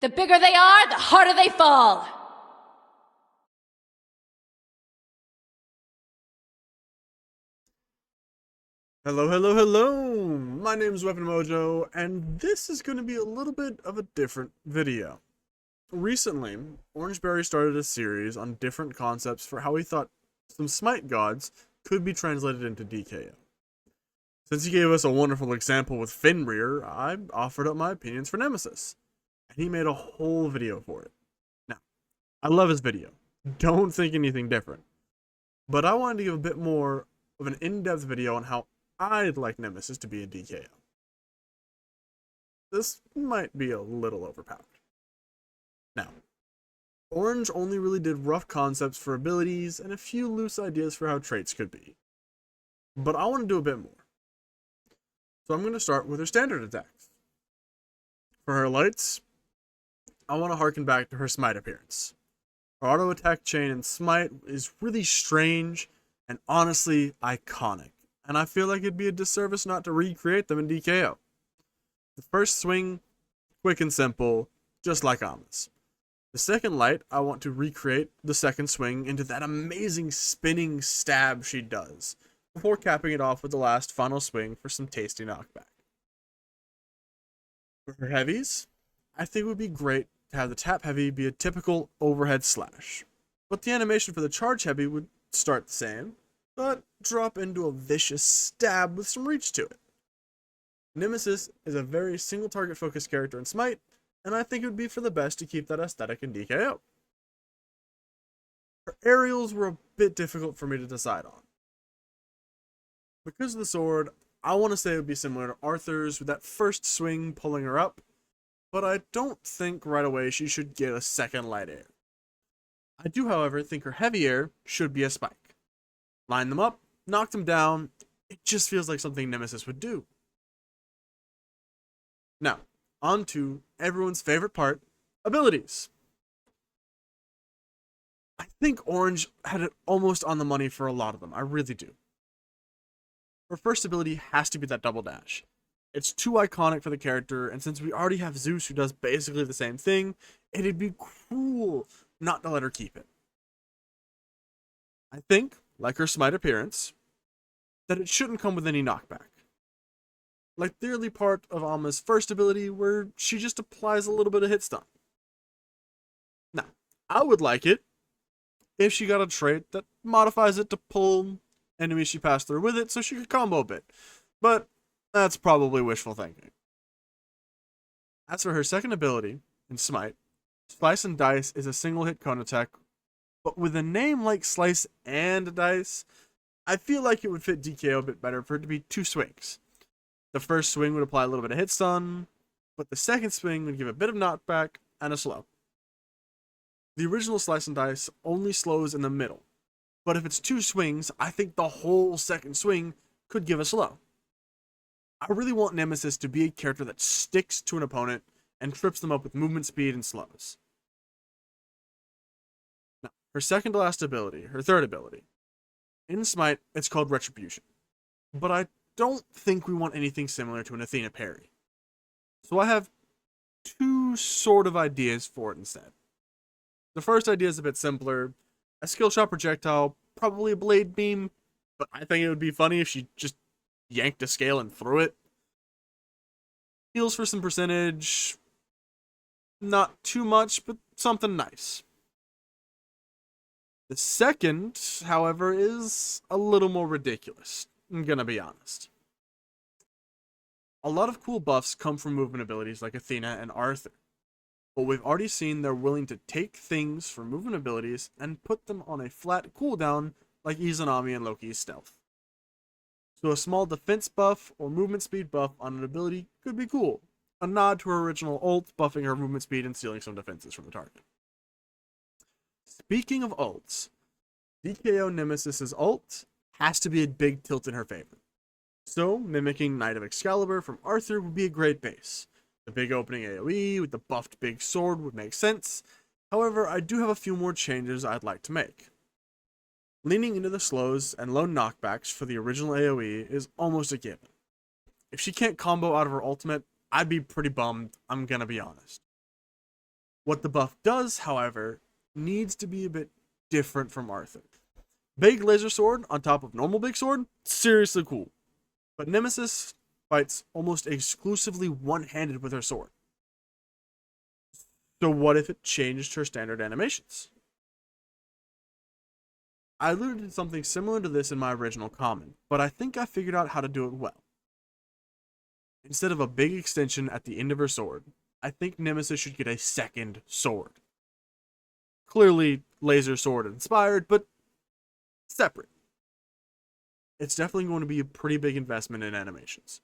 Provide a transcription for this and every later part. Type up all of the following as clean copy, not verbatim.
The bigger they are, the harder they fall. Hello, hello, hello! My name is Weapon Mojo, and this is going to be a little bit of a different video. Recently, Orangeberry started a series on different concepts for how he thought some Smite gods could be translated into DKO. Since he gave us a wonderful example with Fenrir, I offered up my opinions for Nemesis, and he made a whole video for it. Now, I love his video. Don't think anything different. But I wanted to give a bit more of an in-depth video on how I'd like Nemesis to be a DKO. This might be a little overpowered. Now, Orange only really did rough concepts for abilities and a few loose ideas for how traits could be. But I want to do a bit more. So I'm going to start with her standard attacks. For her lights, I want to harken back to her Smite appearance. Her auto attack chain in Smite is really strange and honestly iconic, and I feel like it'd be a disservice not to recreate them in DKO. The first swing, quick and simple, just like Amos. The second light, I want to recreate the second swing into that amazing spinning stab she does, before capping it off with the last final swing for some tasty knockback. For her heavies, I think it would be great to have the tap heavy be a typical overhead slash, but the animation for the charge heavy would start the same, but drop into a vicious stab with some reach to it. Nemesis is a very single target focused character in Smite, and I think it would be for the best to keep that aesthetic in DKO. Her aerials were a bit difficult for me to decide on. Because of the sword, I want to say it would be similar to Arthur's with that first swing pulling her up, but I don't think right away she should get a second light air. I do, however, think her heavy air should be a spike. Line them up, knock them down, it just feels like something Nemesis would do. Now, on to everyone's favorite part, abilities. I think Orange had it almost on the money for a lot of them, I really do. Her first ability has to be that double dash. It's too iconic for the character, and since we already have Zeus who does basically the same thing, it'd be cruel not to let her keep it. I think, like her Smite appearance, that it shouldn't come with any knockback. Like the early part of Alma's first ability where she just applies a little bit of hit stun. Now, I would like it if she got a trait that modifies it to pull enemies she passed through with it so she could combo a bit, but that's probably wishful thinking. As for her second ability, in Smite, Slice and Dice is a single hit cone attack, but with a name like Slice and Dice, I feel like it would fit DKO a bit better for it to be two swings. The first swing would apply a little bit of hit stun, but the second swing would give a bit of knockback and a slow. The original Slice and Dice only slows in the middle, but if it's two swings, I think the whole second swing could give a slow. I really want Nemesis to be a character that sticks to an opponent and trips them up with movement speed and slows. Now, her second to last ability, her third ability. In Smite, it's called Retribution, but I don't think we want anything similar to an Athena parry. So I have two sort of ideas for it instead. The first idea is a bit simpler. A skill shot projectile, probably a blade beam, but I think it would be funny if she just yanked a scale and threw it. Heals for some percentage. Not too much, but something nice. The second, however, is a little more ridiculous. I'm gonna be honest. A lot of cool buffs come from movement abilities like Athena and Arthur, but we've already seen they're willing to take things from movement abilities and put them on a flat cooldown like Izanami and Loki's stealth. So a small defense buff or movement speed buff on an ability could be cool. A nod to her original ult, buffing her movement speed and stealing some defenses from the target. Speaking of ults, DKO Nemesis's ult has to be a big tilt in her favor. So, mimicking Knight of Excalibur from Arthur would be a great base. The big opening AoE with the buffed big sword would make sense. However, I do have a few more changes I'd like to make. Leaning into the slows and low knockbacks for the original AoE is almost a given. If she can't combo out of her ultimate, I'd be pretty bummed, I'm gonna be honest. What the buff does, however, needs to be a bit different from Arthur. Big laser sword on top of normal big sword, seriously cool. But Nemesis fights almost exclusively one-handed with her sword. So what if it changed her standard animations? I alluded to something similar to this in my original comment, but I think I figured out how to do it well. Instead of a big extension at the end of her sword, I think Nemesis should get a second sword. Clearly laser sword inspired, but separate. It's definitely going to be a pretty big investment in animations,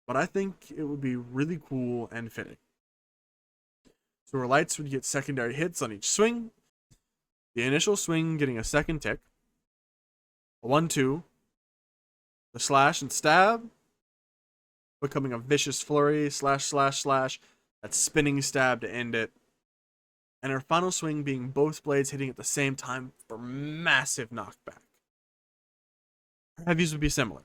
but I think it would be really cool and fitting. So her lights would get secondary hits on each swing, the initial swing getting a second tick, a 1-2, the slash and stab, becoming a vicious flurry, slash, slash, slash, that spinning stab to end it, and her final swing being both blades hitting at the same time for massive knockback. Her heavies would be similar,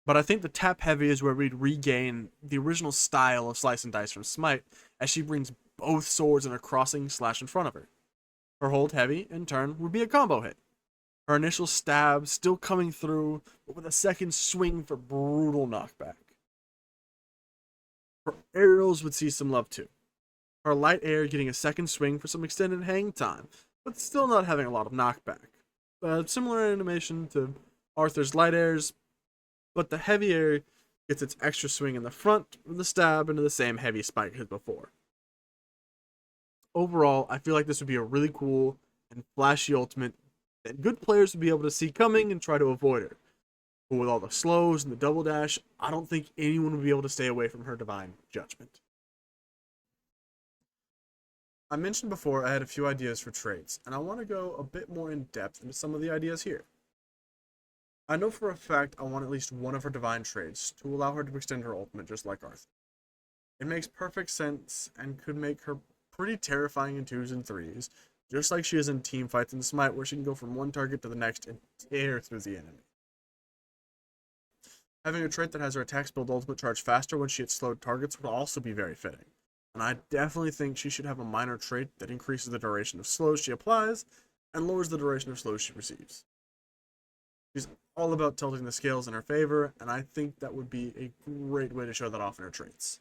but I think the tap heavy is where we'd regain the original style of Slice and Dice from Smite, as she brings both swords in a crossing slash in front of her. Her hold heavy, in turn, would be a combo hit. Her initial stab still coming through, but with a second swing for brutal knockback. Her aerials would see some love too. Her light air getting a second swing for some extended hang time, but still not having a lot of knockback. Similar animation to Arthur's light airs, but the heavy air gets its extra swing in the front of the stab into the same heavy spike as before. Overall, I feel like this would be a really cool and flashy ultimate that good players would be able to see coming and try to avoid her. But with all the slows and the double dash, I don't think anyone would be able to stay away from her divine judgment. I mentioned before I had a few ideas for traits, and I want to go a bit more in depth into some of the ideas here. I know for a fact I want at least one of her divine traits to allow her to extend her ultimate just like Arthur. It makes perfect sense and could make her pretty terrifying in 2s and 3s, just like she is in team fights in Smite, where she can go from one target to the next and tear through the enemy. Having a trait that has her attacks build ultimate charge faster when she hits slowed targets would also be very fitting, and I definitely think she should have a minor trait that increases the duration of slows she applies and lowers the duration of slows she receives. She's all about tilting the scales in her favor, and I think that would be a great way to show that off in her traits.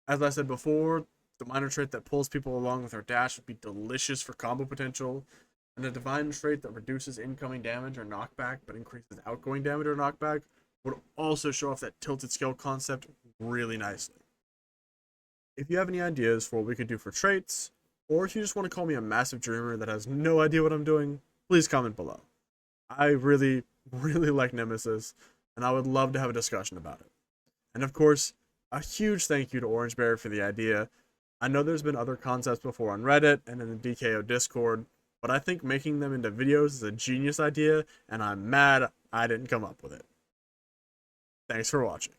As I said before, the minor trait that pulls people along with her dash would be delicious for combo potential, and a divine trait that reduces incoming damage or knockback but increases outgoing damage or knockback would also show off that tilted scale concept really nicely. If you have any ideas for what we could do for traits, or if you just want to call me a massive dreamer that has no idea what I'm doing, please comment below. I really, really like Nemesis, and I would love to have a discussion about it. And of course, a huge thank you to Orangeberry for the idea. I know there's been other concepts before on Reddit and in the DKO Discord, but I think making them into videos is a genius idea, and I'm mad I didn't come up with it. Thanks for watching.